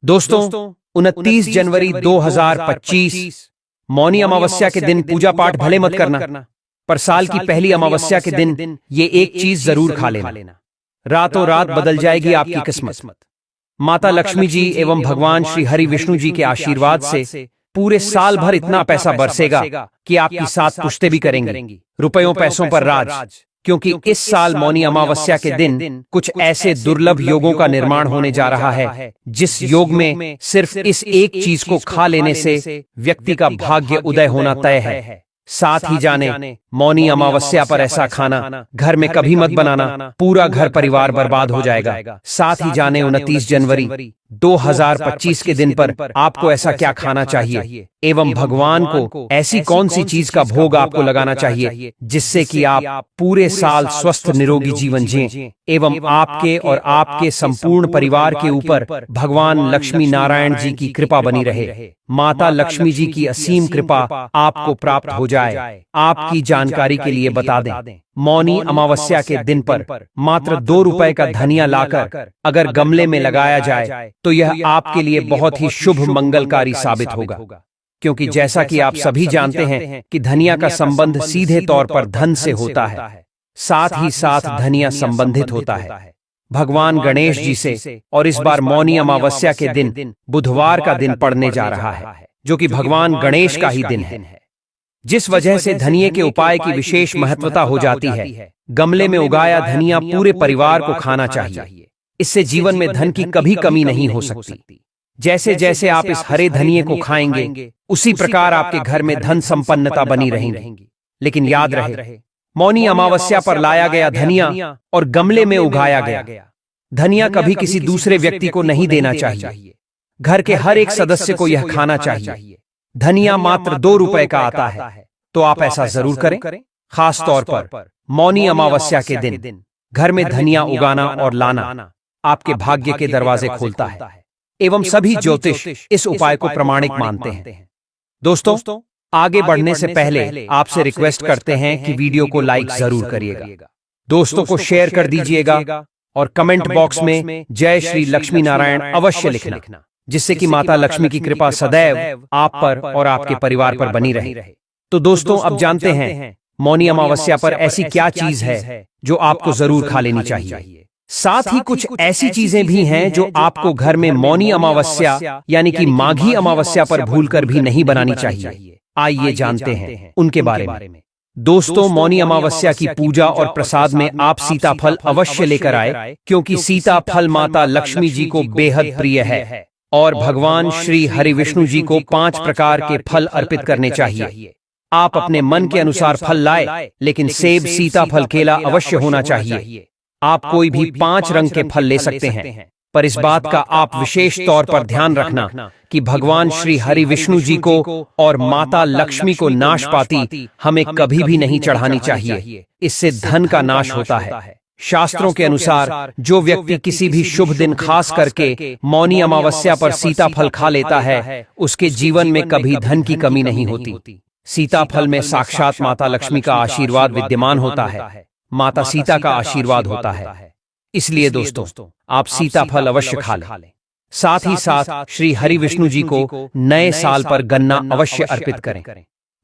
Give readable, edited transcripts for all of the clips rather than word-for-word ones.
दोस्तों 29 जनवरी 2025 मौनी अमावस्या के दिन पूजा पाठ भले मत करना, पर साल की पहली अमावस्या के दिन ये एक चीज जरूर खा लेना। रातों रात बदल जाएगी आपकी किस्मत। माता लक्ष्मी जी एवं भगवान श्री हरि विष्णु जी के आशीर्वाद से पूरे साल भर इतना पैसा बरसेगा कि आपकी 7 पुश्ते भी करेंगी। रुपयों पैसों पर राज, क्योंकि इस साल मौनी अमावस्या के दिन कुछ ऐसे दुर्लभ योगों का निर्माण होने जा रहा है जिस योग में सिर्फ इस एक चीज को खा लेने से व्यक्ति का भाग्य उदय होना तय है। साथ ही जाने मौनी अमावस्या पर ऐसा खाना घर में कभी मत बनाना, पूरा घर परिवार बर्बाद हो जाएगा। साथ ही जाने 29 जनवरी 2025 के दिन पर आपको ऐसा क्या खाना चाहिए एवं भगवान को ऐसी कौन सी चीज का भोग आपको लगाना चाहिए जिससे कि आप पूरे साल स्वस्थ निरोगी जीवन जिएं एवं आपके और आपके संपूर्ण परिवार के ऊपर भगवान लक्ष्मी नारायण जी की कृपा बनी रहे। माता लक्ष्मी जी की असीम कृपा आपको प्राप्त हो जाए। आपकी जानकारी के लिए बता दें, मौनी अमावस्या के दिन पर मात्र 2 रुपए का धनिया लाकर अगर गमले में लगाया जाए तो यह आपके लिए बहुत ही शुभ मंगलकारी साबित होगा, क्योंकि जैसा कि आप सभी जानते हैं कि धनिया का संबंध सीधे तौर पर धन से होता है, साथ ही साथ धनिया संबंधित होता है भगवान गणेश जी से। और इस बार मौनी अमावस्या के दिन बुधवार का दिन पड़ने जा रहा है, जो कि भगवान गणेश का ही दिन है, जिस वजह से धनिये के उपाय की विशेष महत्वता हो जाती है। गमले में उगाया धनिया पूरे परिवार को खाना चाहिए। इससे जीवन में धन की कभी कमी नहीं हो सकती। जैसे जैसे आप इस हरे धनिये को खाएंगे उसी प्रकार आपके घर में धन संपन्नता बनी रहेगी। लेकिन याद रहे, मौनी अमावस्या पर लाया गया धनिया और गमले में उगाया गया धनिया कभी किसी दूसरे व्यक्ति को नहीं देना चाहिए। घर के हर एक सदस्य को यह खाना चाहिए। धनिया मात्र 2 रुपए का आता है, तो आप ऐसा जरूर करें। खास तौर पर मौनी अमावस्या के दिन घर में धनिया उगाना और लाना आपके भाग्य के दरवाजे खोलता है एवं सभी ज्योतिष इस उपाय को प्रमाणिक मानते हैं। दोस्तों, आगे बढ़ने से पहले आपसे रिक्वेस्ट करते हैं कि वीडियो को लाइक जरूर करिएगा, दोस्तों को शेयर कर दीजिएगा और कमेंट बॉक्स में जय श्री लक्ष्मी नारायण अवश्य लिखना, जिससे कि माता लक्ष्मी की कृपा सदैव आप पर और आपके परिवार पर बनी रहे। तो दोस्तों, अब जानते हैं मौनी अमावस्या पर ऐसी क्या चीज है जो आपको जरूर खा लेनी चाहिए। साथ ही कुछ ऐसी चीजें भी हैं जो आपको घर में मौनी अमावस्या यानी कि माघी अमावस्या पर भूलकर भी नहीं बनानी चाहिए। आइए जानते हैं उनके बारे में। दोस्तों, मौनी अमावस्या की पूजा और प्रसाद में आप सीताफल अवश्य लेकर आए, क्योंकि सीताफल माता लक्ष्मी जी को बेहद प्रिय है और भगवान श्री हरि विष्णु जी को 5 प्रकार के फल अर्पित करने चाहिए। आप अपने मन के अनुसार फल लाए, लेकिन सेब, सीताफल, केला अवश्य होना चाहिए। आप कोई भी 5 रंग के फल ले सकते हैं, पर इस बात का आप विशेष तौर पर ध्यान रखना कि भगवान श्री हरि विष्णु जी को और माता लक्ष्मी को नाशपाती हमें कभी भी नहीं चढ़ानी चाहिए। इससे धन का नाश होता है। शास्त्रों के अनुसार जो व्यक्ति किसी भी शुभ दिन खास करके मौनी अमावस्या पर सीताफल खा लेता है, उसके जीवन में कभी धन की कमी नहीं होती। सीताफल में साक्षात माता लक्ष्मी का आशीर्वाद विद्यमान होता है, माता सीता का आशीर्वाद होता है। इसलिए दोस्तों, आप सीताफल अवश्य खा लें। साथ ही साथ श्री हरि विष्णु जी को नए साल पर गन्ना अवश्य अर्पित करें।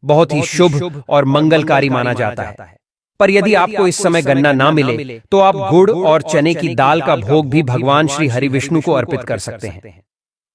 बहुत ही शुभ और मंगलकारी माना जाता है। पर यदि आपको इस समय गन्ना ना मिले तो आप गुड़ और चने की दाल का भोग भी भगवान श्री हरि विष्णु को अर्पित कर सकते हैं।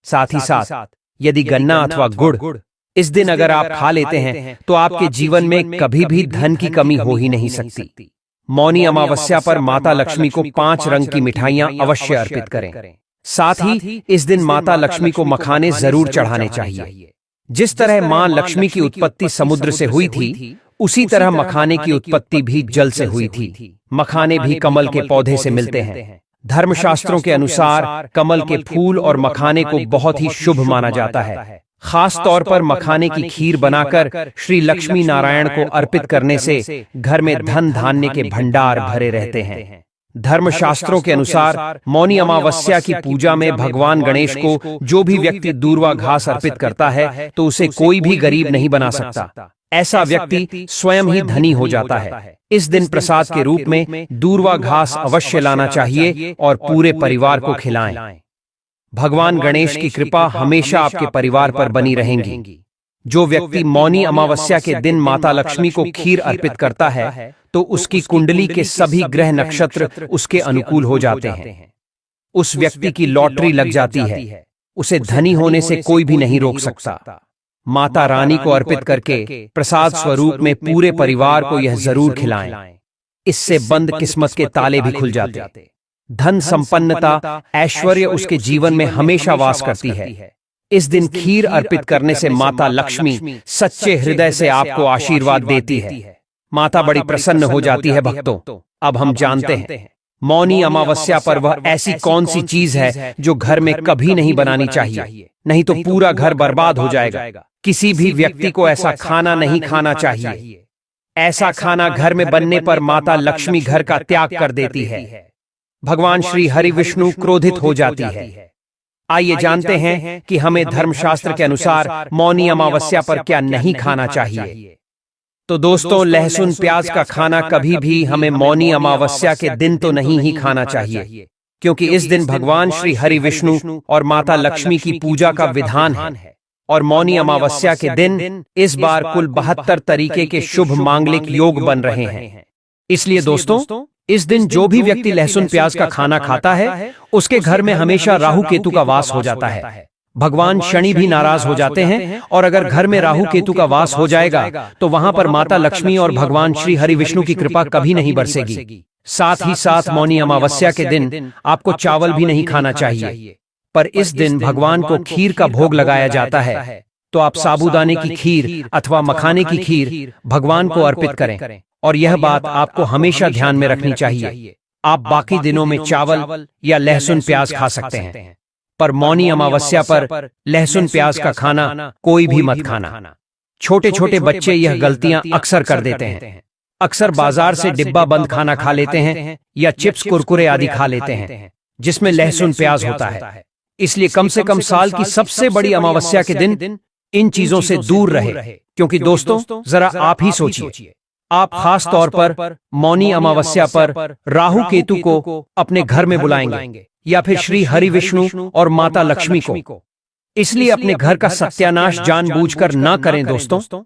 साथ ही साथ यदि गन्ना अथवा गुड़ इस दिन अगर आप खा लेते हैं तो आपके जीवन में कभी भी धन की कमी हो ही नहीं सकती। मौनी अमावस्या पर माता लक्ष्मी को 5 रंग की मिठाइयां अवश्य अर्पित करें। साथ ही इस दिन माता लक्ष्मी को मखाने जरूर चढ़ाने चाहिए। जिस तरह मां लक्ष्मी की उत्पत्ति समुद्र से हुई थी, उसी तरह मखाने की उत्पत्ति भी जल से हुई थी। मखाने भी कमल के पौधे से मिलते हैं। धर्मशास्त्रों के अनुसार कमल के फूल और मखाने को बहुत ही शुभ माना जाता है। खास तौर पर मखाने की खीर बनाकर श्री लक्ष्मी नारायण को अर्पित करने से घर में धन धान्य के भंडार भरे रहते हैं। धर्मशास्त्रों के अनुसार मौनी अमावस्या की पूजा में भगवान गणेश को जो भी व्यक्ति दूर्वा घास अर्पित करता है तो उसे कोई भी गरीब नहीं बना सकता। ऐसा व्यक्ति स्वयं ही धनी हो जाता है। इस दिन प्रसाद के रूप में दूर्वा घास अवश्य लाना चाहिए और पूरे परिवार को खिलाएं। भगवान गणेश की कृपा हमेशा आपके परिवार पर बनी रहेंगी। जो व्यक्ति मौनी अमावस्या के दिन माता लक्ष्मी को खीर अर्पित करता है तो उसकी कुंडली के सभी ग्रह नक्षत्र उसके अनुकूल हो जाते हैं। उस व्यक्ति की लॉटरी लग जाती है, उसे धनी होने से कोई भी नहीं रोक सकता। माता रानी को अर्पित करके प्रसाद स्वरूप में पूरे परिवार को यह जरूर खिलाएं। इससे बंद किस्मत के ताले भी खुल जाते। धन संपन्नता ऐश्वर्य उसके जीवन में हमेशा वास करती है। इस दिन खीर अर्पित करने से माता लक्ष्मी सच्चे हृदय से आपको आशीर्वाद देती है। माता बड़ी प्रसन्न हो जाती है। भक्तों, अब हम जानते हैं मौनी अमावस्या पर वह ऐसी कौन सी चीज है जो घर में कभी नहीं बनानी चाहिए, नहीं तो पूरा घर बर्बाद हो जाएगा। किसी भी व्यक्ति को ऐसा खाना नहीं खाना चाहिए। ऐसा खाना घर में बनने पर माता लक्ष्मी घर का त्याग कर देती है। भगवान श्री हरि विष्णु क्रोधित हो जाती है। आइए जानते हैं कि हमें धर्मशास्त्र के अनुसार मौनी अमावस्या पर क्या नहीं खाना चाहिए। तो दोस्तों, लहसुन प्याज का खाना कभी भी हमें मौनी अमावस्या के दिन तो नहीं ही खाना चाहिए, क्योंकि इस दिन भगवान श्री हरि विष्णु और माता लक्ष्मी की पूजा का विधान है। और मौनी अमावस्या के दिन इस बार कुल 72 तरीके के शुभ मांगलिक योग बन रहे हैं। इसलिए दोस्तों, इस दिन जो भी व्यक्ति लहसुन प्याज का खाना खाता है उसके घर में हमेशा राहु केतु का वास हो जाता है। भगवान शनि भी नाराज हो जाते हैं, और अगर घर में राहु केतु का वास हो जाएगा तो वहां पर माता लक्ष्मी और भगवान श्री हरि विष्णु की कृपा कभी नहीं बरसेगी। साथ ही साथ मौनी अमावस्या के दिन आपको चावल भी नहीं खाना चाहिए। पर इस दिन भगवान को खीर का भोग लगाया जाता है, तो आप साबूदाने की खीर अथवा मखाने की खीर भगवान को अर्पित करें। और यह बात आपको हमेशा ध्यान में रखनी चाहिए। आप बाकी दिनों में चावल या लहसुन प्याज खा सकते हैं, पर मौनी अमावस्या पर लहसुन प्याज का खाना कोई भी मत खाना। छोटे छोटे बच्चे यह गलतियां अक्सर कर देते हैं। अक्सर बाजार से डिब्बा बंद खाना खा लेते हैं या चिप्स कुरकुरे आदि खा लेते हैं जिसमें लहसुन प्याज होता है। इसलिए कम से कम साल की सबसे बड़ी अमावस्या के दिन इन चीजों से दूर रहे। क्योंकि दोस्तों, जरा आप ही सोचिए, आप खास तौर पर मौनी अमावस्या पर राहु केतु को अपने घर में बुलाएंगे या फिर श्री हरि विष्णु और माता लक्ष्मी को। इसलिए अपने घर का सत्यानाश जानबूझकर न करें दोस्तों।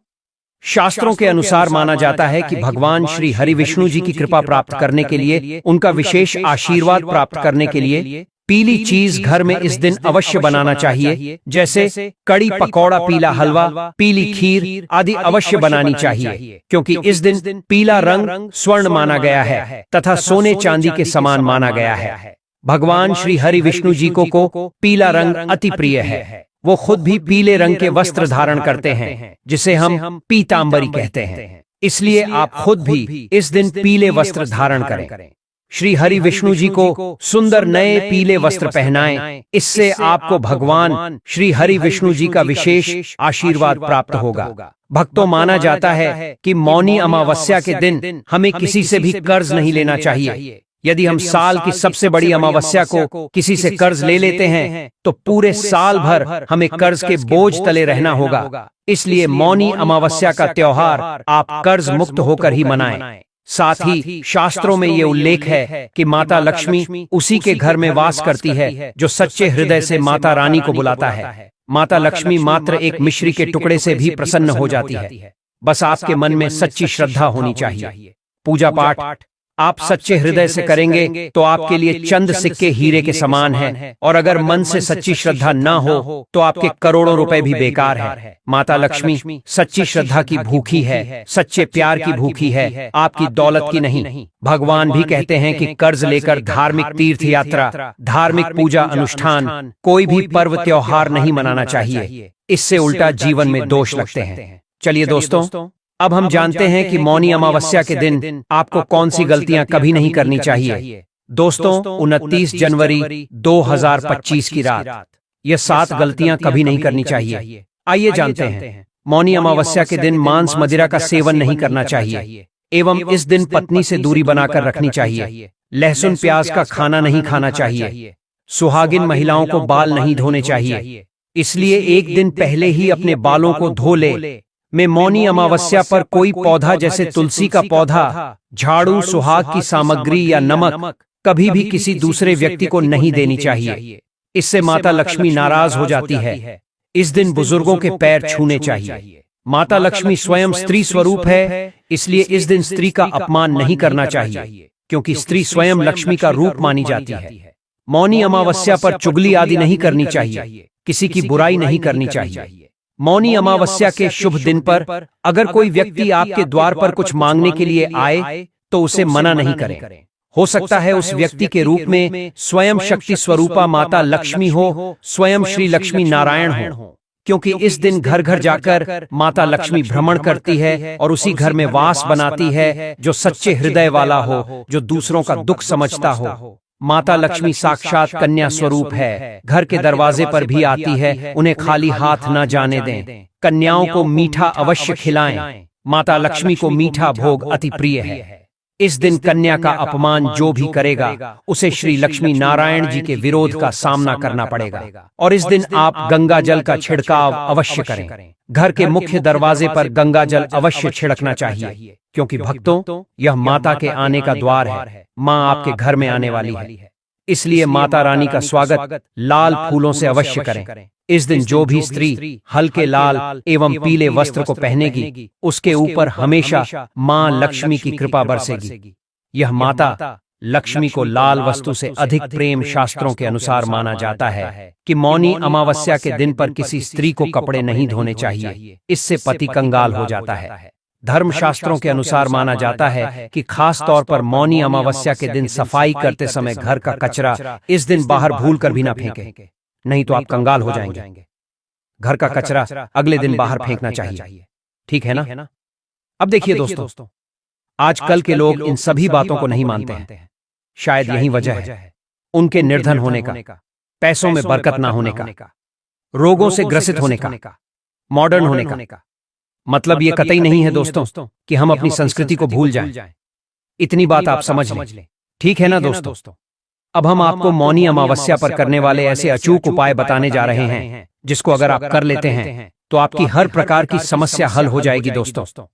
शास्त्रों के अनुसार माना जाता है कि भगवान श्री हरि विष्णु जी की कृपा प्राप्त करने के लिए, उनका विशेष आशीर्वाद प्राप्त करने के लिए पीली चीज घर में इस दिन अवश्य बनाना चाहिए। जैसे कड़ी पकौड़ा, पीला हलवा, पीली खीर आदि अवश्य बनानी चाहिए, क्योंकि इस दिन पीला रंग स्वर्ण माना गया है तथा सोने चांदी के समान माना गया है। भगवान श्री हरि विष्णु जी को पीला रंग अति प्रिय है। वो खुद भी पीले रंग के वस्त्र धारण करते हैं, जिसे हम पीतांबरी कहते हैं। इसलिए आप खुद भी इस दिन पीले वस्त्र धारण करें। श्री हरि विष्णु जी को सुंदर नए पीले वस्त्र पहनाएं। इससे आपको भगवान श्री हरि विष्णु जी का विशेष आशीर्वाद प्राप्त होगा। भक्तों, माना जाता है कि मौनी अमावस्या के दिन हमें किसी से भी कर्ज नहीं लेना चाहिए। यदि हम साल की सबसे बड़ी अमावस्या को किसी से कर्ज ले लेते हैं तो पूरे साल भर हमें कर्ज के बोझ तले रहना होगा। इसलिए मौनी अमावस्या का त्योहार आप कर्ज मुक्त होकर ही मनाएं। साथ ही शास्त्रों में ये उल्लेख है कि माता लक्ष्मी उसी के घर में वास करती है जो सच्चे हृदय से माता रानी को बुलाता है। माता लक्ष्मी मात्र एक मिश्री के टुकड़े से भी प्रसन्न हो जाती है। बस आपके मन में सच्ची श्रद्धा होनी चाहिए। पूजा पाठ आप सच्चे हृदय से करेंगे तो आपके लिए चंद सिक्के हीरे के समान हैं, और अगर मन से सच्ची श्रद्धा न हो तो आपके करोड़ों रुपए भी बेकार है। माता लक्ष्मी सच्ची श्रद्धा की भूखी है, सच्चे प्यार की भूखी है, आपकी दौलत की नहीं। भगवान भी कहते हैं कि कर्ज लेकर धार्मिक तीर्थ यात्रा, धार्मिक पूजा अनुष्ठान, कोई भी पर्व त्योहार नहीं मनाना चाहिए। इससे उल्टा जीवन में दोष लगते हैं। चलिए दोस्तों, अब हम जानते हैं कि मौनी अमावस्या के दिन आपको कौन सी गलतियां कभी नहीं करनी चाहिए। दोस्तों, 29 जनवरी 2025 की रात ये 7 गलतियां कभी नहीं करनी चाहिए। आइए जानते हैं। मौनी अमावस्या के दिन मांस मदिरा का सेवन नहीं करना चाहिए, एवं इस दिन पत्नी से दूरी बनाकर रखनी चाहिए। लहसुन प्याज का खाना नहीं खाना चाहिए। सुहागिन महिलाओं को बाल नहीं धोने चाहिए, इसलिए एक दिन पहले ही अपने बालों को धो ले। में मौनी अमावस्या पर कोई पौधा जैसे तुलसी का पौधा, झाड़ू, सुहाग की सामग्री या नमक कभी भी किसी दूसरे व्यक्ति को नहीं देनी चाहिए। इससे माता लक्ष्मी नाराज हो जाती है। इस दिन बुजुर्गों के पैर छूने चाहिए। माता लक्ष्मी स्वयं स्त्री स्वरूप है, इसलिए इस दिन स्त्री का अपमान नहीं करना चाहिए, क्योंकि स्त्री स्वयं लक्ष्मी का रूप मानी जाती है। मौनी अमावस्या पर चुगली आदि नहीं करनी चाहिए, किसी की बुराई नहीं करनी चाहिए। मौनी अमावस्या के शुभ दिन पर अगर कोई व्यक्ति आपके द्वार पर कुछ मांगने के लिए आए तो उसे मना नहीं करें। हो सकता है उस व्यक्ति के रूप में स्वयं शक्ति स्वरूपा माता लक्ष्मी हो, स्वयं श्री लक्ष्मी नारायण हो, क्योंकि इस दिन घर घर जाकर माता लक्ष्मी भ्रमण करती है और उसी घर में वास बनाती है जो सच्चे हृदय वाला हो, जो दूसरों का दुख समझता हो। माता लक्ष्मी साक्षात कन्या स्वरूप है, घर के दरवाजे पर भी आती है, उन्हें खाली हाथ न जाने दें। कन्याओं को मीठा अवश्य खिलाएं। माता लक्ष्मी को मीठा भोग अति प्रिय है। इस दिन कन्या का अपमान जो भी करेगा उसे श्री लक्ष्मी नारायण जी के विरोध का सामना करना पड़ेगा। और इस दिन आप गंगा जल का छिड़काव अवश्य करें। घर के मुख्य दरवाजे पर गंगा जल अवश्य छिड़कना चाहिए, क्योंकि भक्तों, यह माता के आने का द्वार है। माँ आपके घर में आने वाली है, इसलिए माता रानी का स्वागत लाल फूलों से अवश्य करें। इस दिन जो भी स्त्री हल्के लाल एवं पीले वस्त्र को पहनेगी उसके ऊपर हमेशा माँ लक्ष्मी की कृपा बरसेगी। यह माता लक्ष्मी को लाल वस्तु से अधिक प्रेम शास्त्रों के अनुसार माना जाता है कि मौनी अमावस्या के दिन पर किसी स्त्री को कपड़े नहीं धोने चाहिए, इससे पति कंगाल हो जाता है। धर्मशास्त्रों के अनुसार माना जाता है कि खास तौर पर मौनी अमावस्या के दिन सफाई करते समय घर का कचरा इस दिन बाहर भूलकर भी ना फेंके, नहीं तो आप कंगाल हो जाएंगे। घर का कचरा अगले दिन बाहर फेंकना चाहिए, ठीक है ना? अब देखिए दोस्तों, आजकल के लोग इन सभी बातों को नहीं मानते हैं। शायद यही वजह है उनके निर्धन होने का, पैसों में बरकत ना होने का, रोगों से ग्रसित होने का, मॉडर्न होने का। मतलब ये कतई नहीं है दोस्तों कि हम अपनी संस्कृति को भूल जाएं। इतनी बात आप समझ लें, ठीक है ना दोस्तों? अब हम आपको मौनी अमावस्या पर करने वाले ऐसे अचूक उपाय बताने जा रहे हैं जिसको अगर आप कर लेते हैं तो आपकी हर प्रकार की समस्या हल हो जाएगी दोस्तों।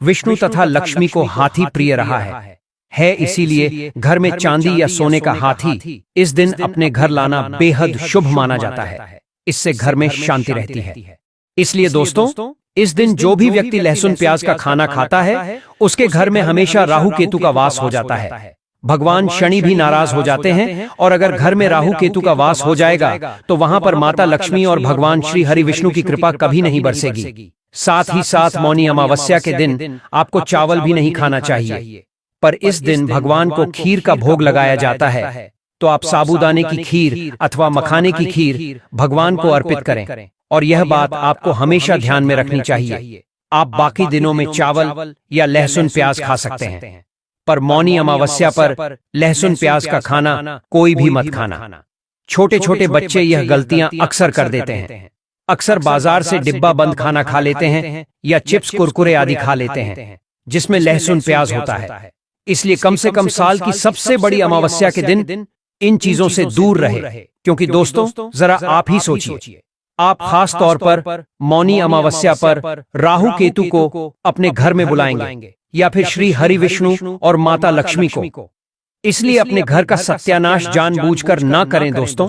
विष्णु तथा लक्ष्मी को हाथी प्रिय रहा है, इसीलिए घर में चांदी या सोने का हाथी इस दिन अपने घर लाना बेहद शुभ माना जाता है। इससे घर में शांति रहती है। इसलिए दोस्तों, इस दिन जो भी व्यक्ति लहसुन प्याज का खाना खाता है उसके घर में हमेशा राहु केतु का वास हो जाता है। भगवान शनि भी नाराज हो जाते हैं, और अगर घर में राहु केतु का वास हो जाएगा तो वहां पर माता लक्ष्मी और भगवान श्री हरि विष्णु की कृपा कभी नहीं बरसेगी। साथ ही साथ मौनी अमावस्या के दिन आपको चावल भी नहीं खाना चाहिए, पर इस दिन भगवान को खीर का भोग लगाया जाता है, तो आप साबूदाने की खीर अथवा मखाने की खीर भगवान को अर्पित करें। और यह बात आपको हमेशा ध्यान में रखनी चाहिए। आप बाकी दिनों में चावल या लहसुन प्याज खा सकते हैं, पर मौनी अमावस्या पर लहसुन प्याज का खाना कोई भी मत खाना। छोटे छोटे बच्चे यह गलतियां अक्सर कर देते हैं। अक्सर बाजार से डिब्बा बंद खाना खा लेते हैं या चिप्स कुरकुरे आदि खा लेते हैं जिसमें लहसुन प्याज होता है। इसलिए कम से कम साल की सबसे बड़ी अमावस्या के दिन इन चीजों से दूर रहे, क्योंकि दोस्तों जरा आप ही सोचिए, आप खास तौर पर मौनी अमावस्या पर राहु केतु को अपने घर में बुलाएंगे या फिर श्री हरि विष्णु और माता लक्ष्मी को। इसलिए अपने घर का सत्यानाश जानबूझकर न करें दोस्तों।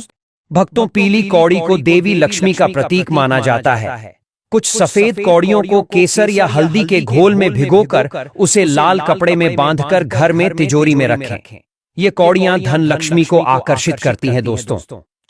भक्तों, पीली कौड़ी को देवी लक्ष्मी का प्रतीक माना जाता है। कुछ सफेद कौड़ियों को केसर या हल्दी के घोल में भिगोकर उसे लाल कपड़े में बांधकर घर में तिजोरी में रखें। ये कौड़ियां धन लक्ष्मी को आकर्षित करती हैं दोस्तों।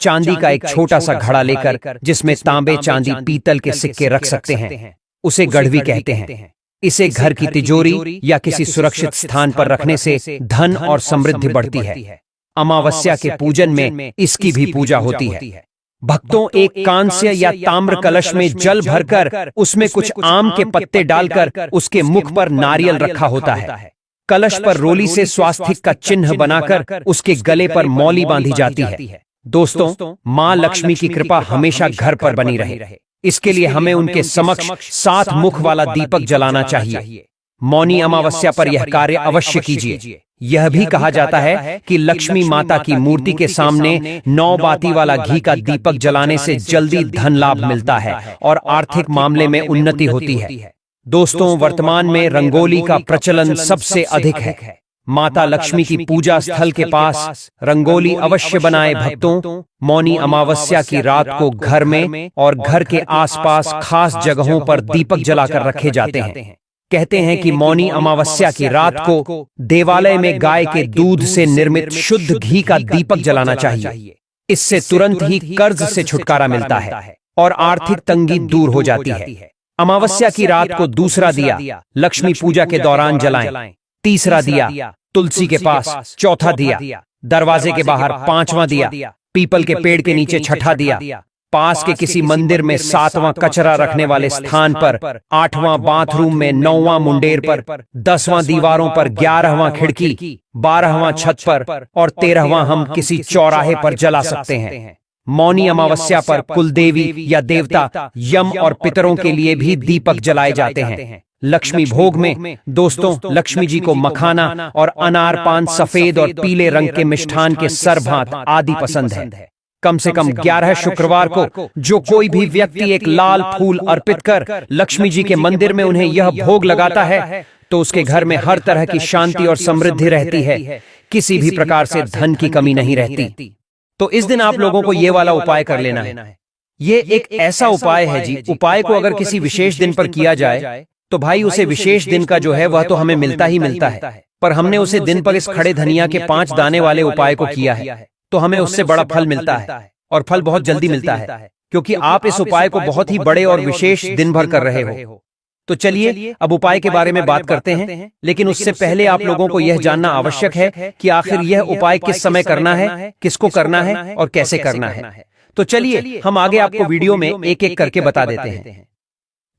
चांदी का एक छोटा सा घड़ा लेकर जिसमें तांबे, चांदी, पीतल के सिक्के रख सकते हैं, उसे गढ़वी कहते हैं। इसे घर की तिजोरी या किसी सुरक्षित स्थान पर रखने से धन और समृद्धि बढ़ती है। अमावस्या के पूजन में इसकी भी पूजा होती है। भक्तों, एक कांस्य या ताम्र कलश में जल भरकर उसमें कुछ आम के पत्ते डालकर उसके मुख पर नारियल रखा होता है। कलश पर रोली से स्वास्तिक का चिन्ह बनाकर उसके गले पर मौली बांधी जाती है। दोस्तों, माँ लक्ष्मी की कृपा हमेशा घर पर बनी रहे, इसके लिए हमें उनके समक्ष 7 मुख वाला दीपक जलाना चाहिए। मौनी अमावस्या पर यह कार्य अवश्य कीजिए। यह भी कहा जाता है कि लक्ष्मी माता की मूर्ति के सामने 9 बाती वाला घी का दीपक जलाने से जल्दी धन लाभ मिलता है और आर्थिक मामले में उन्नति होती है। दोस्तों, वर्तमान में रंगोली का प्रचलन सबसे अधिक है। माता लक्ष्मी की पूजा स्थल के पास रंगोली अवश्य बनाए भक्तों। मौनी अमावस्या की रात को घर में और घर के आसपास खास जगहों पर दीपक जलाकर रखे जाते हैं। कहते हैं कि मौनी अमावस्या की रात को देवालय में गाय के दूध से निर्मित शुद्ध घी का दीपक जलाना चाहिए। इससे तुरंत ही कर्ज से छुटकारा मिलता है और आर्थिक तंगी दूर हो जाती है। अमावस्या की रात को दूसरा दिया लक्ष्मी पूजा के दौरान जलाएं। तीसरा दिया तुलसी के पास, चौथा दिया दरवाजे के बाहर, पांचवां दिया पीपल के पेड़ के नीचे, छठा दिया पास के किसी मंदिर में, सातवां कचरा रखने वाले स्थान पर, आठवां बाथरूम में, नौवां मुंडेर पर, 10वां दीवारों पर, 11वां खिड़की, 12वां छत पर और 13वां हम किसी चौराहे पर जला सकते हैं। मौनी अमावस्या पर कुलदेवी या देवता, यम और पितरों के लिए भी दीपक जलाए जाते हैं। लक्ष्मी भोग में दोस्तों लक्ष्मी जी को मखाना और अनार, पान, सफेद और पीले रंग के मिष्ठान के सरभात आदि पसंद है। कम से कम 11 शुक्रवार को जो कोई भी व्यक्ति एक लाल फूल अर्पित कर लक्ष्मी जी के मंदिर में उन्हें यह भोग लगाता है तो उसके घर में हर तरह की शांति और समृद्धि रहती है, किसी भी प्रकार से धन की कमी नहीं रहती। तो इस दिन आप लोगों को ये वाला उपाय कर लेना है। ये एक ऐसा उपाय है जी, उपाय को अगर किसी विशेष दिन पर किया जाए तो भाई उसे विशेष दिन का जो है वह तो हमें मिलता ही मिलता है, पर हमने उसे दिन पर इस खड़े धनिया के 5 दाने वाले उपाय को किया है तो हमें उससे बड़ा फल मिलता है और फल बहुत जल्दी मिलता है, क्योंकि आप इस उपाय को बहुत ही बड़े और विशेष दिन भर कर रहे हो। तो चलिए अब उपाय के बारे में बात करते हैं, लेकिन उससे पहले आप लोगों को यह जानना आवश्यक है कि आखिर यह उपाय किस समय करना है, किसको करना है और कैसे करना है। तो चलिए हम आगे आपको वीडियो में एक एक करके बता देते हैं।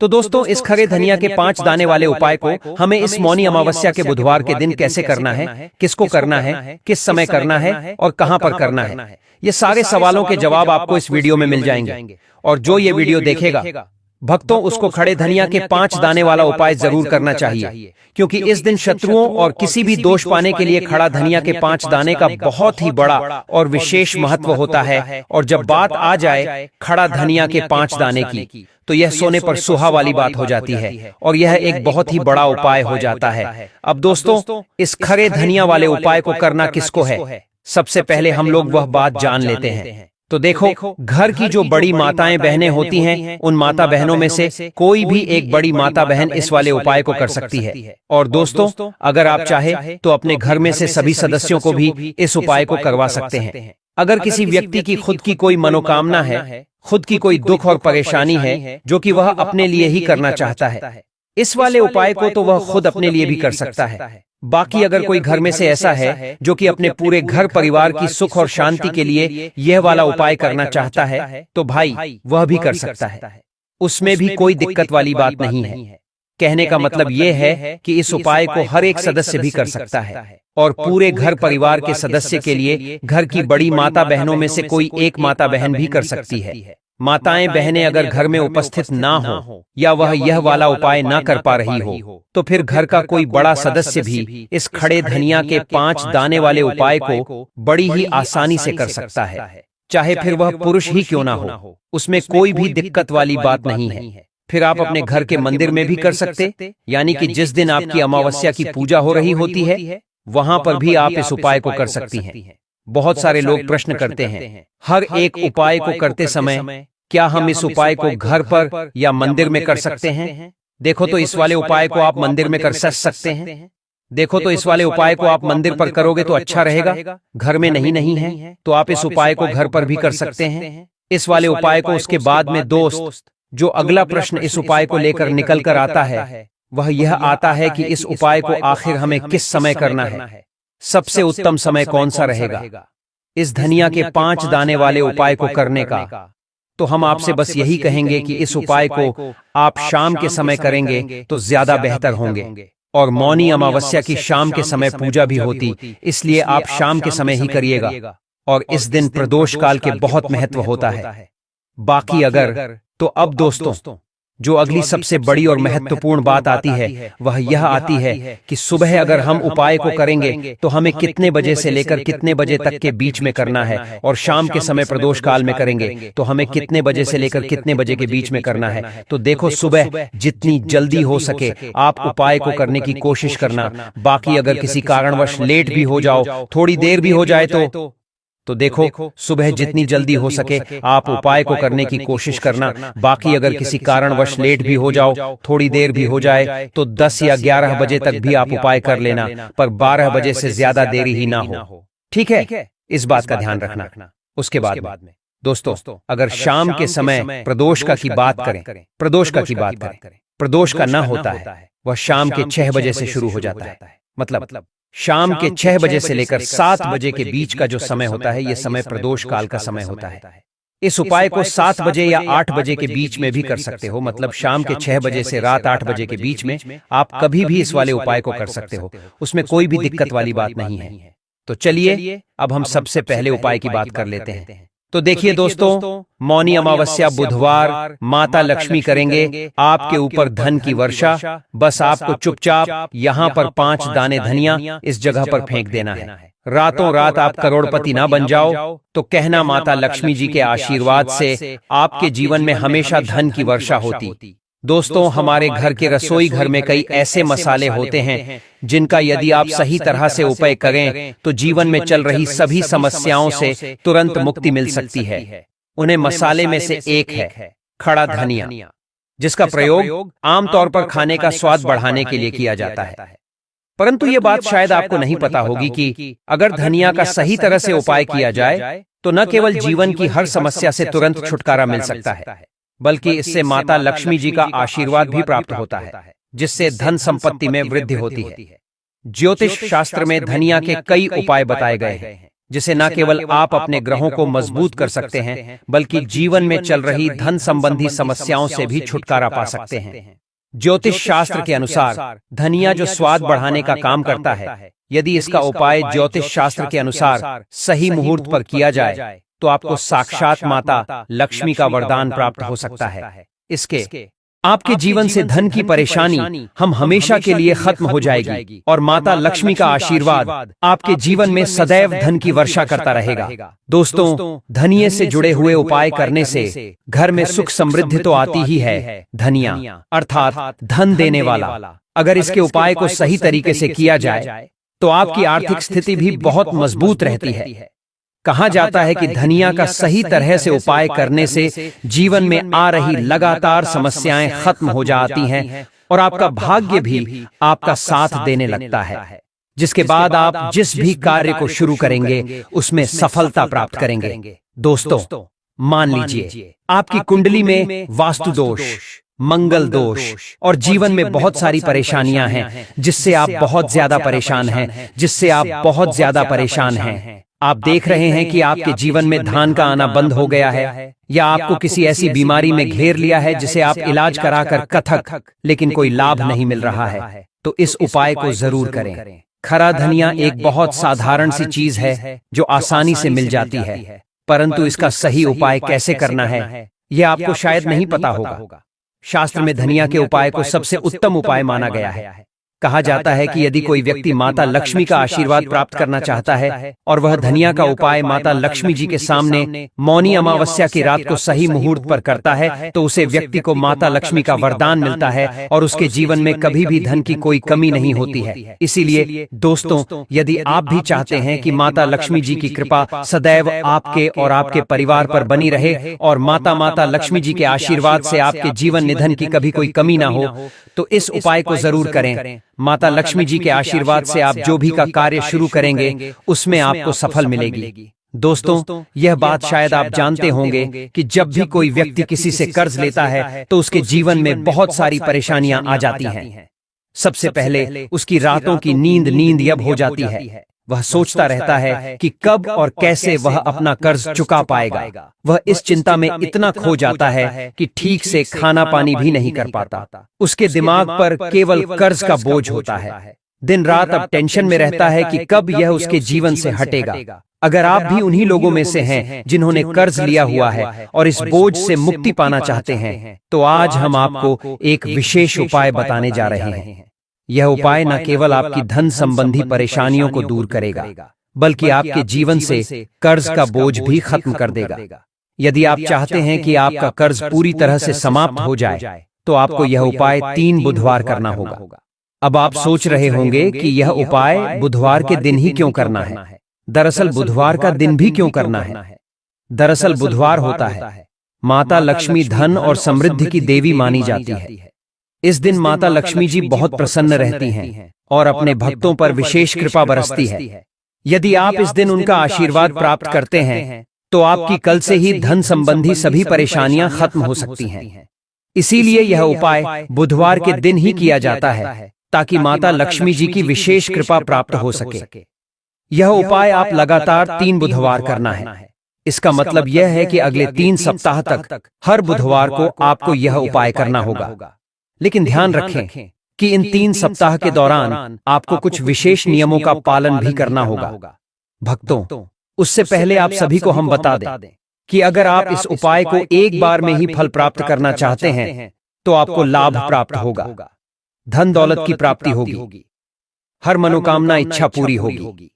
तो दोस्तों इस खड़े धनिया के 5 दाने वाले उपाय को हमें इस मौनी अमावस्या के बुधवार के दिन कैसे करना है, किसको करना है, किस समय करना है और कहां पर करना है, ये सारे सवालों के जवाब आपको इस वीडियो में मिल जाएंगे। और जो ये वीडियो देखेगा भक्तों उसको खड़े धनिया के 5 दाने वाला उपाय जरूर करना चाहिए, क्योंकि इस दिन शत्रुओं और किसी भी दोष पाने के लिए खड़ा धनिया के 5 दाने का बहुत ही बड़ा और विशेष महत्व होता है। और जब बात आ जाए खड़ा धनिया के 5 दाने की तो यह सोने पर सुहा वाली बात हो जाती है और यह एक बहुत ही बड़ा उपाय हो जाता है। अब दोस्तों इस खड़े धनिया वाले उपाय को करना किसको है, सबसे पहले हम लोग वह बात जान लेते हैं। तो देखो घर की जो बड़ी माताएं बहनें होती हैं उन माता बहनों में से कोई भी एक बड़ी माता बहन इस वाले उपाय को कर सकती है। और दोस्तों अगर आप चाहे तो अपने घर में से सभी सदस्यों को भी इस उपाय को करवा सकते हैं। अगर किसी व्यक्ति की खुद की कोई मनोकामना है, खुद की कोई दुख और परेशानी है जो कि वह अपने लिए ही करना चाहता है, इस वाले उपाय को तो वह खुद अपने लिए भी कर सकता है। बाकी अगर कोई घर में से ऐसा है जो कि अपने पूरे घर परिवार की सुख और शांति के लिए यह वाला उपाय करना चाहता है तो भाई वह भी कर सकता है, उसमें भी कोई दिक्कत वाली बात नहीं है। कहने का मतलब यह है कि इस उपाय को हर एक सदस्य भी कर सकता है और पूरे घर परिवार के सदस्य के लिए घर की बड़ी माता बहनों में से कोई एक माता बहन भी कर सकती है। माताएं बहनें अगर घर में उपस्थित ना हो या वह यह वाला उपाय ना कर पा रही हो तो फिर घर का कोई बड़ा सदस्य भी इस खड़े धनिया के 5 दाने वाले उपाय को बड़ी ही आसानी से कर सकता है, चाहे फिर वह पुरुष ही क्यों ना हो, उसमें कोई भी दिक्कत वाली बात नहीं है। फिर आप अपने घर के मंदिर में भी कर सकते, यानी कि जिस दिन आपकी अमावस्या की पूजा हो रही होती है वहां पर भी आप इस उपाय को कर सकती हैं। बहुत सारे लोग प्रश्न करते हैं हर एक उपाय को करते समय क्या हम इस उपाय को घर पर या मंदिर में कर सकते हैं। देखो तो इस वाले उपाय को आप मंदिर में कर सकते हैं। देखो तो इस वाले उपाय को आप मंदिर पर करोगे तो अच्छा रहेगा, घर में नहीं है तो आप इस उपाय को घर पर भी कर सकते हैं। इस वाले उपाय को उसके बाद में दोस्त जो अगला प्रश्न इस उपाय को लेकर निकल कर आता है वह यह आता है कि इस उपाय को आखिर हमें किस समय करना है, सबसे उत्तम समय कौन सा रहेगा इस धनिया के 5 दाने वाले उपाय को करने का। तो हम आपसे बस यही कहेंगे कि इस उपाय को आप शाम के समय करेंगे तो ज्यादा बेहतर होंगे। और मौनी अमावस्या की शाम के समय पूजा भी होती, इसलिए आप शाम के समय ही करिएगा। और इस दिन प्रदोष काल के बहुत महत्व होता है। बाकी अगर तो अब दोस्तों जो अगली सबसे बड़ी और महत्वपूर्ण बात आती है वह यह आती है कि सुबह अगर हम उपाय को करेंगे तो हमें कितने बजे से लेकर कितने बजे तक के बीच में करना है, और शाम के समय प्रदोष काल में करेंगे तो हमें कितने बजे से लेकर कितने बजे के बीच में करना है। तो देखो, सुबह जितनी जल्दी हो सके आप उपाय को करने की कोशिश करना। बाकी अगर किसी कारणवश लेट भी हो जाओ, थोड़ी देर भी हो जाए तो देखो, सुबह जितनी जल्दी हो सके आप उपाय को करने की कोशिश करना। बाकी अगर किसी कारणवश लेट भी हो जाओ, थोड़ी देर भी हो जाए तो 10 या 11 बजे तक भी आप उपाय कर लेना, पर 12 बजे से ज्यादा देरी ही ना हो। ठीक है, इस बात का ध्यान रखना। उसके बाद में दोस्तों, अगर शाम के समय प्रदोष की बात करें, प्रदोष का न होता है, वह शाम के 6 बजे से शुरू हो जाता है। मतलब शाम के 6 बजे से लेकर 7 बजे के बीच का जो समय होता है, यह समय प्रदोष काल का समय होता है। इस उपाय को 7 बजे या 8 बजे के बीच में भी कर सकते हो। मतलब शाम के 6 बजे से रात 8 बजे के बीच में आप कभी भी इस वाले उपाय को कर सकते हो, उसमें कोई भी दिक्कत वाली बात नहीं है। तो चलिए अब हम सबसे पहले उपाय की बात कर लेते हैं। तो देखिए दोस्तों, मौनी अमावस्या बुधवार माता लक्ष्मी करेंगे आपके ऊपर धन की वर्षा। बस आपको चुपचाप यहाँ पर 5 दाने धनिया इस जगह पर फेंक देना है। रातों रात आप करोड़पति ना बन जाओ तो कहना माता लक्ष्मी जी के आशीर्वाद से आपके जीवन में हमेशा धन की वर्षा होती। दोस्तों, हमारे घर के रसोई घर में कई ऐसे मसाले होते हैं जिनका यदि आप सही तरह से उपयोग करें तो जीवन में चल रही सभी समस्याओं से तुरंत मुक्ति मिल सकती है। उन्हें मसाले में से एक है खड़ा धनिया, जिसका प्रयोग आमतौर पर खाने का स्वाद बढ़ाने के लिए किया जाता है। परंतु ये बात शायद आपको नहीं पता होगी कि अगर धनिया का सही तरह से उपाय किया जाए तो न केवल जीवन की हर समस्या से तुरंत छुटकारा मिल सकता है, बल्कि इससे माता लक्ष्मी जी का आशीर्वाद भी प्राप्त होता है, जिससे धन संपत्ति में वृद्धि होती है। ज्योतिष शास्त्र में धनिया के कई उपाय बताए गए हैं, जिसे न केवल आप अपने ग्रहों को मजबूत कर सकते हैं, बल्कि जीवन में चल रही धन संबंधी समस्याओं से भी छुटकारा पा सकते हैं। ज्योतिष शास्त्र के अनुसार धनिया जो स्वाद बढ़ाने का काम करता है, यदि इसका उपाय ज्योतिष शास्त्र के अनुसार सही मुहूर्त पर किया जाए तो आपको साक्षात माता लक्ष्मी का वरदान प्राप्त हो सकता है। इसके आपके जीवन से धन की परेशानी हम हमेशा के लिए खत्म हो जाएगी और माता लक्ष्मी का आशीर्वाद आपके जीवन में सदैव धन की वर्षा करता रहेगा। दोस्तों, धनिये से जुड़े हुए उपाय करने से घर में सुख समृद्धि तो आती ही है। धनिया अर्थात धन देने वाला, अगर इसके उपाय को सही तरीके से किया जाए तो आपकी आर्थिक स्थिति भी बहुत मजबूत रहती है। कहा जाता है कि धनिया का सही तरह से उपाय करने से जीवन में आ रही लगातार समस्याएं खत्म हो जाती हैं और आपका भाग्य भी आपका साथ देने लगता है, जिसके बाद आप जिस भी कार्य को शुरू करेंगे उसमें सफलता प्राप्त करेंगे। दोस्तों, मान लीजिए आपकी कुंडली में वास्तु दोष, मंगल दोष और जीवन में बहुत सारी परेशानियां हैं, जिससे आप बहुत ज्यादा परेशान हैं। आप देख रहे हैं कि आपके जीवन में धन का आना बंद हो गया है, या आपको किसी ऐसी बीमारी में घेर लिया है जिसे आप इलाज कराकर कथक लेकिन कोई लाभ नहीं मिल रहा है, तो इस उपाय को जरूर करें। खरा धनिया एक बहुत साधारण सी चीज है जो आसानी से मिल जाती है, परंतु इसका सही उपाय कैसे करना है यह आपको शायद नहीं पता होगा। शास्त्र में धनिया के उपाय को सबसे उत्तम उपाय माना गया है। कहा जाता है कि यदि कोई व्यक्ति माता लक्ष्मी का आशीर्वाद प्राप्त करना चाहता है और वह धनिया का उपाय माता लक्ष्मी जी के सामने मौनी अमावस्या की रात को सही मुहूर्त पर करता है तो उसे व्यक्ति को माता लक्ष्मी का वरदान मिलता है और उसके जीवन में कभी भी धन की कोई कमी नहीं होती है। इसीलिए दोस्तों, यदि आप भी चाहते हैं कि माता लक्ष्मी जी की कृपा सदैव आपके और आपके परिवार पर बनी रहे और माता लक्ष्मी जी के आशीर्वाद से आपके जीवन निधन की कभी कोई कमी ना हो, तो इस उपाय को जरूर करें। माता लक्ष्मी जी के आशीर्वाद से आप जो भी का कार्य शुरू करेंगे उसमें आपको सफल मिलेगी। दोस्तों, यह बात शायद आप जानते होंगे कि जब भी कोई व्यक्ति किसी से कर्ज लेता है तो उसके जीवन में बहुत सारी परेशानियां आ जाती हैं। सबसे पहले उसकी रातों की नींद यब हो जाती है। वह सोचता रहता है कि कब और कैसे वह अपना कर्ज चुका पाएगा। वह इस चिंता में इतना खो जाता है कि ठीक से खाना पानी भी नहीं कर पाता। उसके दिमाग पर केवल कर्ज का बोझ होता है। दिन रात अब टेंशन में रहता है कि कब यह उसके जीवन से हटेगा। अगर आप भी उन्हीं लोगों में से हैं जिन्होंने कर्ज लिया हुआ है और इस बोझ से मुक्ति पाना चाहते हैं, तो आज हम आपको एक विशेष उपाय बताने जा रहे हैं। यह उपाय न केवल आपकी धन संबंधी परेशानियों को दूर करेगा, बल्कि आपके जीवन से कर्ज का बोझ भी खत्म कर देगा। यदि आप चाहते हैं कि आपका कर्ज पूरी तरह से समाप्त हो जाए, तो आपको यह उपाय 3 बुधवार करना होगा। अब आप सोच रहे होंगे कि यह उपाय बुधवार के दिन ही क्यों करना है। दरअसल बुधवार का दिन भी क्यों करना है? दरअसल बुधवार होता है माता लक्ष्मी धन और समृद्धि की देवी मानी जाती है। इस दिन माता लक्ष्मी जी बहुत प्रसन्न रहती हैं और अपने भक्तों पर विशेष कृपा बरसती है। यदि आप इस दिन उनका आशीर्वाद प्राप्त करते हैं, तो आपकी कल से ही धन संबंधी सभी परेशानियां खत्म हो सकती हैं। इसीलिए यह उपाय बुधवार के दिन ही किया जाता है, ताकि माता लक्ष्मी जी की विशेष कृपा प्राप्त हो सके। यह उपाय आप लगातार 3 बुधवार करना है। इसका मतलब यह है कि अगले 3 सप्ताह तक हर बुधवार को आपको यह उपाय करना होगा। लेकिन ध्यान रखें कि इन 3 सप्ताह के दौरान आपको कुछ विशेष नियमों का पालन भी करना होगा। भक्तों, उससे पहले आप सभी को हम बता दें कि अगर आप इस उपाय को एक बार में ही फल प्राप्त करना चाहते हैं, तो आपको लाभ प्राप्त होगा, धन दौलत की प्राप्ति होगी, हर मनोकामना इच्छा पूरी होगी।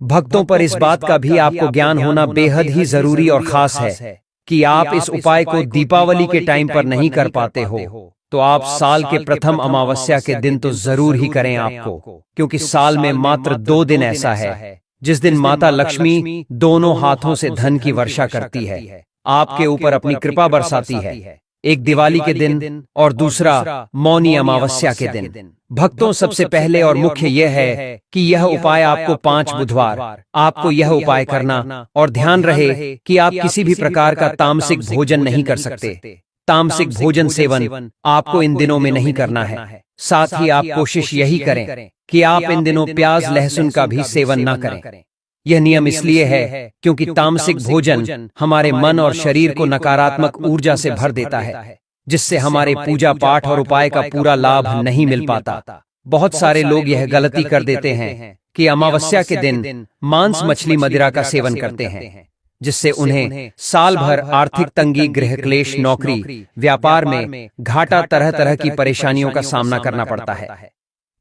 भक्तों, पर इस बात का भी आपको ज्ञान होना बेहद ही जरूरी और खास है कि आप इस उपाय को दीपावली के टाइम पर नहीं कर पाते हो, तो आप साल के प्रथम अमावस्या के दिन तो जरूर ही करें आपको, क्योंकि साल में मात्र 2 दिन ऐसा है जिस दिन माता लक्ष्मी दोनों हाथों से धन की वर्षा करती है, आपके ऊपर अपनी कृपा बरसाती है। एक दिवाली के दिन और दूसरा मौनी अमावस्या के दिन। भक्तों, सबसे पहले और मुख्य यह है कि यह उपाय आपको 5 बुधवार आपको यह उपाय करना, और ध्यान रहे कि आप किसी भी प्रकार का तामसिक भोजन नहीं कर सकते। तामसिक भोजन सेवन आपको इन दिनों में नहीं करना है। साथ ही आप कोशिश यही करें कि आप इन दिनों प्याज लहसुन का भी सेवन न करें। यह नियम इसलिए है क्योंकि तामसिक भोजन हमारे मन और शरीर को नकारात्मक ऊर्जा से भर देता है, जिससे हमारे पूजा पाठ और उपाय का पूरा लाभ नहीं मिल पाता। बहुत सारे लोग यह गलती कर देते हैं कि अमावस्या के दिन मांस मछली मदिरा का सेवन करते हैं, जिससे उन्हें साल भर आर्थिक तंगी, गृह क्लेश, नौकरी, व्यापार में घाटा, तरह तरह की परेशानियों का सामना करना पड़ता है।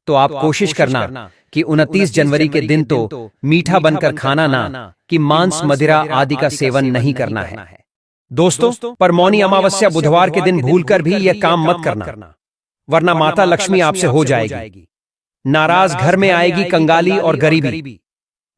तो आप कोशिश करना कि 29 जनवरी के दिन तो मीठा बनकर खाना ना, कि मांस मदिरा आदि का सेवन नहीं करना है। दोस्तों, पर मौनी अमावस्या बुधवार के दिन भूलकर भी यह काम मत करना, वरना माता लक्ष्मी आपसे हो जाएगी नाराज, घर में आएगी कंगाली और गरीबी।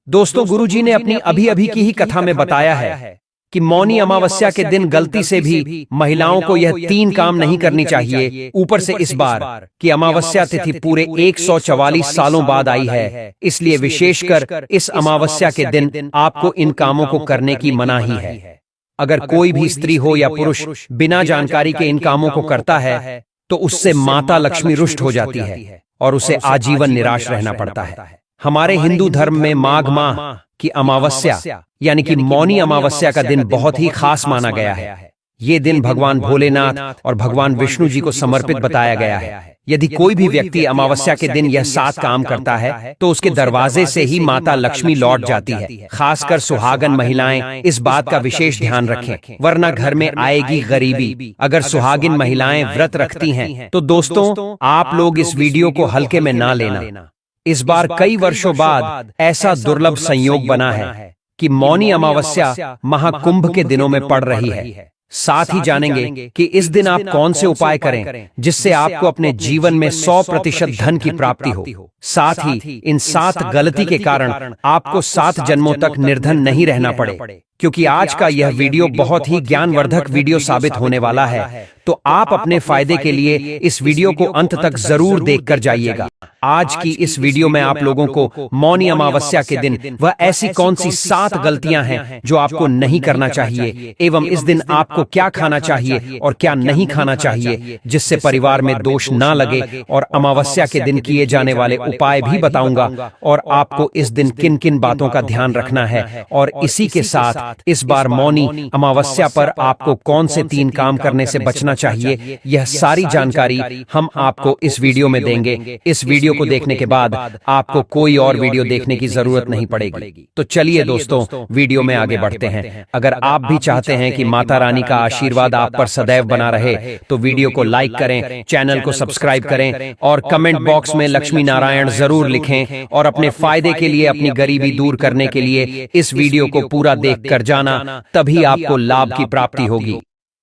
दोस्तों, गुरुजी ने अपनी अभी अभी की ही कथा में बताया है कि मौनी अमावस्या के दिन गलती से भी महिलाओं को यह 3 काम नहीं करनी चाहिए। ऊपर से इस बार कि अमावस्या तिथि पूरे 144 सालों बाद आई है, इसलिए विशेषकर इस अमावस्या के दिन आपको इन कामों को करने की मनाही है। अगर कोई भी स्त्री हो या पुरुष बिना जानकारी के इन कामों को करता है, तो उससे माता लक्ष्मी रुष्ट हो जाती है और उसे आजीवन निराश रहना पड़ता है। हमारे हिंदू धर्म में माघ माह की अमावस्या यानी कि मौनी अमावस्या का दिन बहुत ही खास माना गया है। ये दिन भगवान भोलेनाथ और भगवान विष्णु जी को समर्पित बताया गया है। यदि कोई भी व्यक्ति अमावस्या के दिन यह 7 काम करता है, तो उसके दरवाजे से ही माता लक्ष्मी लौट जाती है। खासकर सुहागन महिलाएं इस बात का विशेष ध्यान रखें, वरना घर में आएगी गरीबी। अगर सुहागिन महिलाएं व्रत रखती हैं, तो दोस्तों आप लोग इस वीडियो को हल्के में ना लेना। इस बार कई वर्षों बाद ऐसा दुर्लभ संयोग बना है कि मौनी अमावस्या महाकुंभ के दिनों में पड़ रही है। साथ ही जानेंगे कि इस दिन आप कौन से उपाय करें जिससे आपको अपने जीवन में 100% धन की प्राप्ति हो। साथ ही इन 7 गलती के कारण आपको 7 जन्मों तक निर्धन नहीं रहना पड़े, क्योंकि आज का यह वीडियो बहुत ही ज्ञानवर्धक वीडियो साबित होने वाला है। तो आप अपने फायदे के लिए इस वीडियो को अंत तक जरूर देखकर जाइएगा। आज की इस वीडियो में आप लोगों को मौनी अमावस्या के दिन वह ऐसी कौन सी 7 गलतियां हैं जो आपको नहीं करना चाहिए, एवं इस दिन आपको क्या खाना चाहिए और क्या नहीं खाना चाहिए, जिससे परिवार में दोष ना लगे, और अमावस्या के दिन किए जाने वाले उपाय भी बताऊंगा, और आपको इस दिन किन किन बातों का ध्यान रखना है। और इसी के साथ साथ इस बार मौनी अमावस्या पर आपको कौन से 3 काम करने से बचना चाहिए, यह सारी जानकारी हम आपको इस वीडियो में देंगे। इस वीडियो को देखने के बाद आपको कोई और वीडियो देखने की जरूरत नहीं पड़ेगी। तो चलिए दोस्तों, वीडियो में आगे बढ़ते हैं। अगर आप भी चाहते हैं कि माता रानी का आशीर्वाद आप पर सदैव बना रहे तो वीडियो को लाइक करें, चैनल को सब्सक्राइब करें और कमेंट बॉक्स में लक्ष्मी नारायण जरूर लिखें। और अपने फायदे के लिए, अपनी गरीबी दूर करने के लिए इस वीडियो को पूरा देख कर जाना, तभी आपको लाभ की प्राप्ति होगी।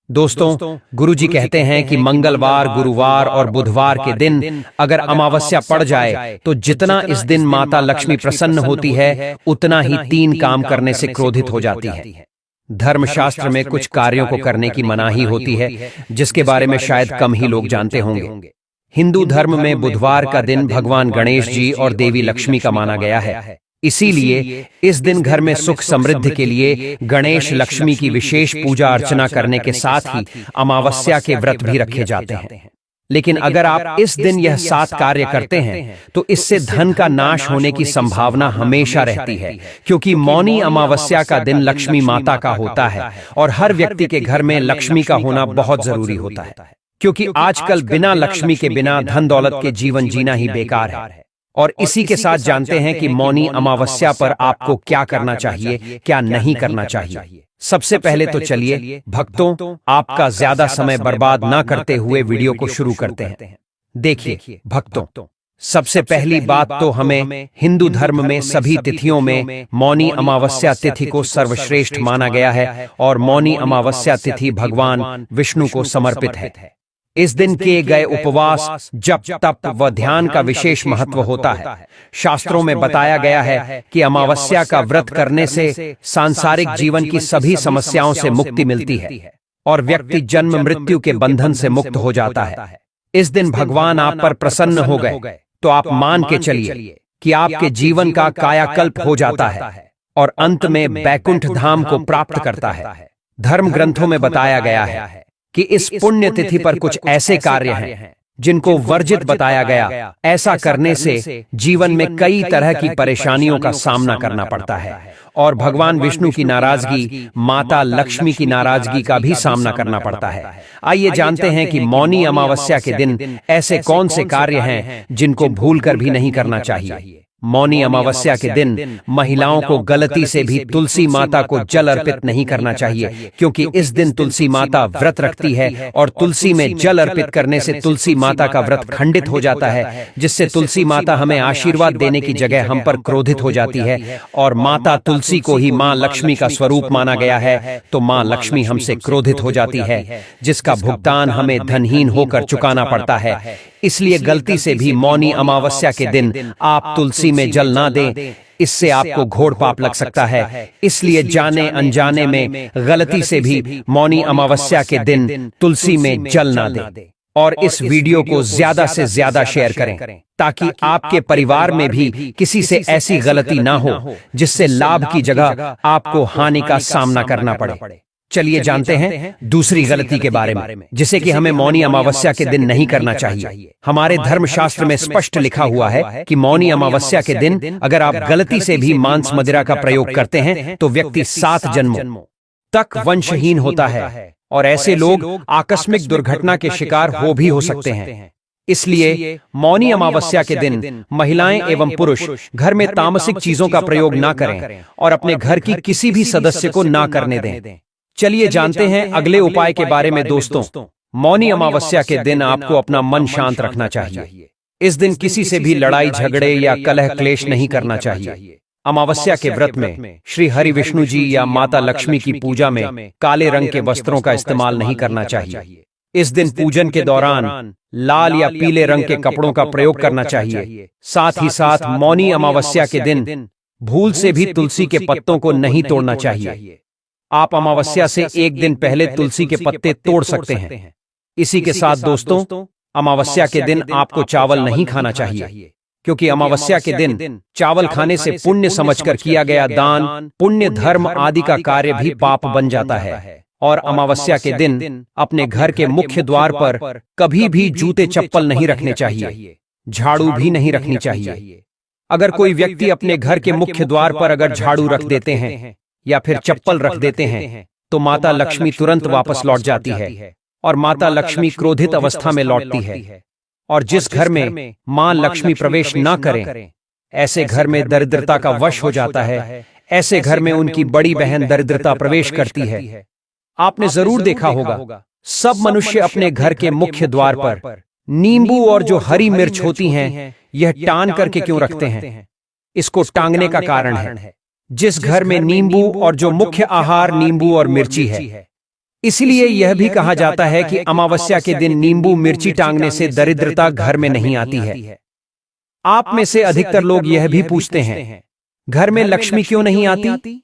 दोस्तों, गुरुजी कहते हैं कि मंगलवार, गुरुवार और बुधवार के दिन अगर अमावस्या पड़ जाए तो जितना इस दिन माता लक्ष्मी प्रसन्न होती है, उतना ही 3 काम करने से क्रोधित हो जाती है। धर्मशास्त्र में कुछ कार्यों को करने की मनाही होती है, जिसके बारे में शायद कम ही लोग जानते होंगे। हिंदू धर्म में बुधवार का दिन भगवान गणेश जी और देवी लक्ष्मी का माना गया है। इसीलिए इस दिन घर में सुख समृद्धि के लिए गणेश लक्ष्मी की विशेष पूजा अर्चना करने के साथ ही अमावस्या के व्रत भी रखे जाते हैं। लेकिन अगर आप इस दिन यह 7 कार्य करते हैं तो इससे धन का नाश होने की संभावना हमेशा रहती है, क्योंकि मौनी अमावस्या का दिन लक्ष्मी माता का होता है और हर व्यक्ति के घर में लक्ष्मी का होना बहुत जरूरी होता है, क्योंकि आजकल बिना लक्ष्मी के, बिना धन दौलत के जीवन जीना ही बेकार है। और इसी के साथ जानते हैं कि मौनी अमावस्या पर आपको क्या करना चाहिए, क्या नहीं करना चाहिए। सबसे पहले तो चलिए भक्तों, आपका ज्यादा समय बर्बाद ना करते हुए वीडियो को शुरू करते हैं। देखिए भक्तों, सबसे पहली बात तो हमें हिंदू धर्म में सभी तिथियों में मौनी अमावस्या तिथि को सर्वश्रेष्ठ माना गया है और मौनी अमावस्या तिथि भगवान विष्णु को समर्पित है। इस दिन किए गए उपवास, जप, तप व ध्यान का विशेष महत्व होता है। शास्त्रों में बताया गया है कि अमावस्या का व्रत करने से सांसारिक जीवन की सभी समस्याओं से मुक्ति मिलती है और व्यक्ति जन्म मृत्यु के बंधन से मुक्त हो जाता है। इस दिन भगवान आप पर प्रसन्न हो गए तो आप मान के चलिए कि आपके जीवन का कायाकल्प हो जाता है और अंत में बैकुंठ धाम को प्राप्त करता है। धर्म ग्रंथों में बताया गया है कि इस पुण्य तिथि पर कुछ ऐसे कार्य हैं जिनको वर्जित बताया गया। ऐसा करने से जीवन में कई तरह की परेशानियों का सामना करना पड़ता है और भगवान विष्णु की नाराजगी, माता लक्ष्मी की नाराजगी का भी सामना करना पड़ता है। आइए जानते हैं कि मौनी अमावस्या के दिन ऐसे कौन से कार्य हैं जिनको भूलकर भी नहीं करना चाहिए। मौनी अमावस्या के दिन महिलाओं को गलती से भी तुलसी माता को जल अर्पित नहीं करना चाहिए, क्योंकि इस दिन तुलसी माता व्रत रखती है और तुलसी में जल अर्पित करने से तुलसी माता का व्रत खंडित हो जाता है, जिससे तुलसी माता हमें आशीर्वाद देने की जगह हम पर क्रोधित हो जाती है। और माता तुलसी को ही मां लक्ष्मी का स्वरूप माना गया है, तो मां लक्ष्मी हमसे क्रोधित हो जाती है, जिसका भुगतान हमें धनहीन होकर चुकाना पड़ता है। इसलिए गलती से भी मौनी अमावस्या के दिन आप तुलसी में जल ना दें, इससे आपको घोर पाप लग सकता है। इसलिए जाने अनजाने में गलती से भी मौनी अमावस्या के दिन तुलसी में जल ना दें और इस वीडियो को ज्यादा से ज्यादा शेयर करें, ताकि आपके परिवार में भी किसी से ऐसी गलती ना हो जिससे लाभ की जगह आपको हानि का सामना करना पड़े। चलिए जानते हैं दूसरी गलती के बारे में, जिसे कि हमें मौनी अमावस्या के दिन नहीं करना चाहिए। हमारे धर्मशास्त्र में स्पष्ट लिखा हुआ है कि मौनी अमावस्या के दिन अगर आप गलती से भी मांस मदिरा का प्रयोग करते हैं तो व्यक्ति 7 जन्मों तक वंशहीन होता है और ऐसे लोग आकस्मिक दुर्घटना के शिकार भी हो सकते हैं। इसलिए मौनी अमावस्या के दिन महिलाएं एवं पुरुष घर में तामसिक चीजों का प्रयोग ना करें और अपने घर की किसी भी सदस्य को ना करने दें। चलिए जानते हैं अगले उपाय के बारे में। दोस्तों, मौनी अमावस्या के दिन आपको अपना मन शांत रखना चाहिए। इस दिन किसी से भी लड़ाई झगड़े या कलह क्लेश नहीं करना चाहिए। अमावस्या के व्रत में श्री हरि विष्णु जी या माता लक्ष्मी की पूजा में काले रंग के वस्त्रों का इस्तेमाल नहीं करना चाहिए। इस दिन पूजन के दौरान लाल या पीले रंग के कपड़ों का प्रयोग करना चाहिए। साथ ही साथ मौनी अमावस्या के दिन भूल से भी तुलसी के पत्तों को नहीं तोड़ना चाहिए। आप अमावस्या से एक दिन पहले तुलसी के पत्ते तोड़ सकते हैं। इसी के साथ दोस्तों, अमावस्या के दिन आपको चावल नहीं खाना चाहिए, क्योंकि अमावस्या के दिन चावल खाने से पुण्य समझकर किया गया दान, पुण्य, धर्म आदि का कार्य भी पाप बन जाता है। और अमावस्या के दिन अपने घर के मुख्य द्वार पर कभी भी जूते चप्पल नहीं रखने चाहिए, झाड़ू भी नहीं रखनी चाहिए। अगर कोई व्यक्ति अपने घर के मुख्य द्वार पर अगर झाड़ू रख देते हैं या फिर चप्पल रख देते हैं तो माता लक्ष्मी तुरंत वापस लौट जाती है और माता लक्ष्मी क्रोधित अवस्था में लौटती है। और जिस घर में मां लक्ष्मी प्रवेश न करें, ऐसे घर में दरिद्रता का वश हो जाता है। ऐसे घर में उनकी बड़ी बहन दरिद्रता प्रवेश करती है। आपने जरूर देखा होगा, सब मनुष्य अपने घर के मुख्य द्वार पर नींबू और जो हरी मिर्च होती हैं, यह टान करके क्यों रखते हैं? इसको टांगने का कारण है, जिस घर में नींबू और जो मुख्य आहार नींबू और मिर्ची है, इसलिए यह भी कहा जाता है कि अमावस्या के दिन नींबू मिर्ची टांगने से दरिद्रता घर में नहीं आती है। आप में से अधिकतर लोग यह भी पूछते हैं, घर में लक्ष्मी क्यों नहीं आती?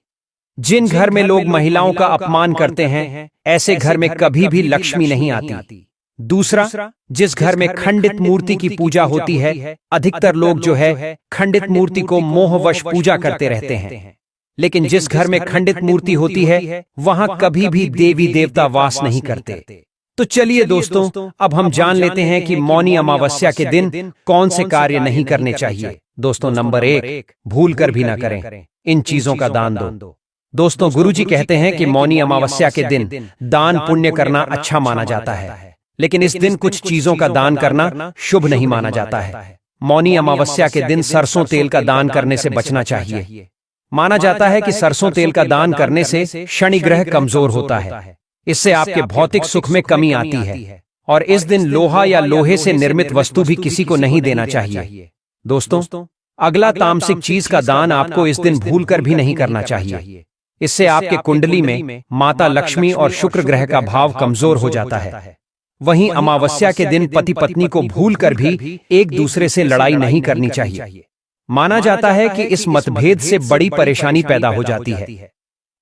जिन घर में लोग महिलाओं का अपमान करते हैं, ऐसे घर में कभी भी लक्ष्मी नहीं आती। दूसरा, जिस घर में खंडित मूर्ति की पूजा होती है, अधिकतर लोग जो है खंडित मूर्ति को मोहवश पूजा करते रहते हैं। लेकिन जिस घर में खंडित मूर्ति होती है, वहां कभी भी देवी देवता वास नहीं करते। तो चलिए दोस्तों, अब हम जान लेते हैं कि मौनी अमावस्या के दिन कौन से कार्य नहीं करने चाहिए। दोस्तों, नंबर 1, भूल कर भी ना करें, इन चीजों का दान दो। दोस्तों, गुरुजी कहते हैं कि मौनी अमावस्या के दिन दान पुण्य करना अच्छा माना जाता है, लेकिन इस दिन कुछ चीजों का दान करना शुभ नहीं माना जाता है। मौनी अमावस्या के दिन सरसों तेल का दान करने से बचना चाहिए। माना जाता है कि सरसों तेल का दान करने से शनि ग्रह कमजोर होता है, इससे आपके भौतिक सुख में कमी आती है। और इस दिन लोहा या लोहे से निर्मित वस्तु भी किसी को नहीं देना चाहिए। दोस्तों, अगला तामसिक चीज का दान आपको इस दिन भूल कर भी नहीं करना चाहिए। इससे आपके कुंडली में माता लक्ष्मी और शुक्र ग्रह का भाव कमजोर हो जाता है। वहीं अमावस्या के दिन पति पत्नी को भूल कर भी एक दूसरे से लड़ाई नहीं करनी चाहिए। माना जाता है कि इस मतभेद से बड़ी परेशानी पैदा हो जाती है।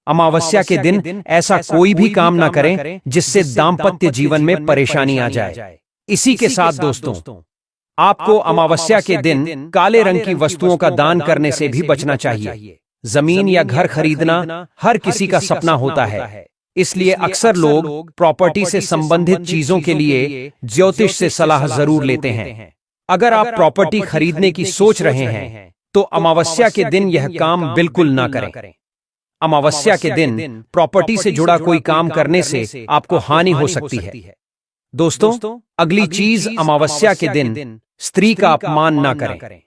अमावस्या के दिन ऐसा कोई भी काम ना करें जिससे दाम्पत्य जीवन में परेशानी आ जाए। इसी के साथ दोस्तों, आपको अमावस्या के दिन काले रंग की वस्तुओं का दान करने से भी बचना चाहिए। जमीन या घर खरीदना हर किसी का सपना होता है, इसलिए अक्सर लोग प्रॉपर्टी से संबंधित चीजों के लिए ज्योतिष से सलाह जरूर लेते हैं। अगर आप प्रॉपर्टी खरीदने की सोच रहे हैं तो अमावस्या के दिन यह काम बिल्कुल ना करें। अमावस्या के दिन प्रॉपर्टी से जुड़ा कोई काम करने से आपको हानि हो सकती है। दोस्तों, अगली चीज, अमावस्या के दिन स्त्री का अपमान ना करें।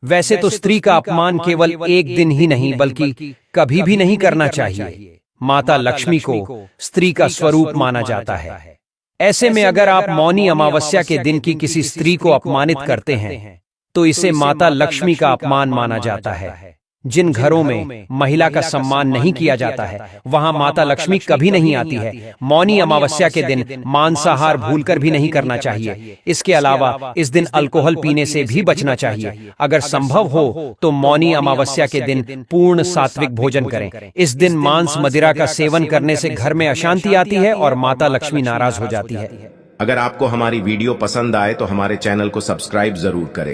वैसे तो स्त्री का अपमान केवल एक दिन ही नहीं बल्कि कभी भी नहीं करना चाहिए। माता लक्ष्मी को स्त्री का स्वरूप माना जाता है। ऐसे में अगर आप मौनी अमावस्या के दिन की किसी स्त्री को अपमानित करते हैं तो इसे माता लक्ष्मी का अपमान माना जाता है। जिन घरों में महिला का सम्मान नहीं किया जाता है, वहां माता लक्ष्मी कभी नहीं आती है। मौनी अमावस्या के दिन मांसाहार भूलकर भी नहीं करना चाहिए। इसके अलावा इस दिन अल्कोहल पीने से भी बचना चाहिए। अगर संभव हो तो मौनी अमावस्या के दिन पूर्ण सात्विक भोजन करें। इस दिन मांस मदिरा का सेवन करने से घर में अशांति आती है और माता लक्ष्मी नाराज हो जाती है। अगर आपको हमारी वीडियो पसंद आए तो हमारे चैनल को सब्सक्राइब जरूर करें।